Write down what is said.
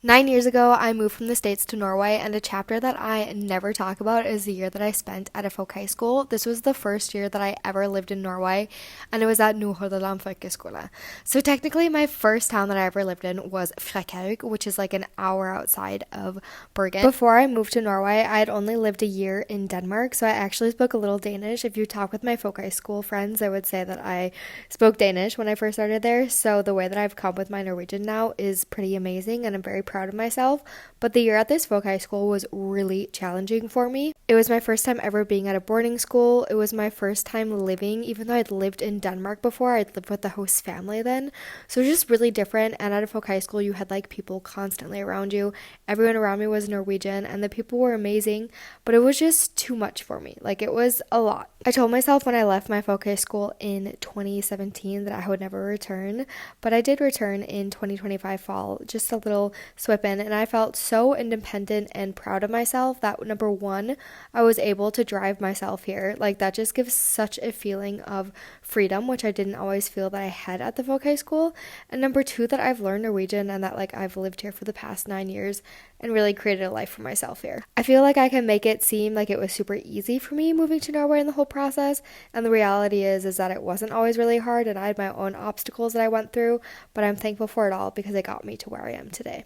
9 years ago, I moved from the States to Norway, and a chapter that I never talk about is the year that I spent at a folk high school. This was the first year that I ever lived in Norway, and it was at Nordhordland folkeskole. So technically, my first town that I ever lived in was Frekhaug, which is like an hour outside of Bergen. Before I moved to Norway, I had only lived a year in Denmark, so I actually spoke a little Danish. If you talk with my folk high school friends, I would say that I spoke Danish when I first started there, so the way that I've come with my Norwegian now is pretty amazing, and I'm very proud of myself. But the year at this folk high school was really challenging for me. It was my first time ever being at a boarding school. It was my first time living, even though I'd lived in Denmark before, I'd lived with the host family then. So it was just really different. And at a folk high school, you had like people constantly around you. Everyone around me was Norwegian, and the people were amazing, but it was just too much for me. Like, it was a lot. I told myself when I left my folk high school in 2017 that I would never return, but I did return in 2025 fall, just a little swip in, and I felt so independent and proud of myself that number one, I was able to drive myself here. Like, that just gives such a feeling of freedom, which I didn't always feel that I had at the folk high school. And number two, that I've learned Norwegian and that like I've lived here for the past 9 years and really created a life for myself here. I feel like I can make it seem like it was super easy for me moving to Norway in the whole process, and the reality is that it wasn't always really hard, and I had my own obstacles that I went through, but I'm thankful for it all because it got me to where I am today.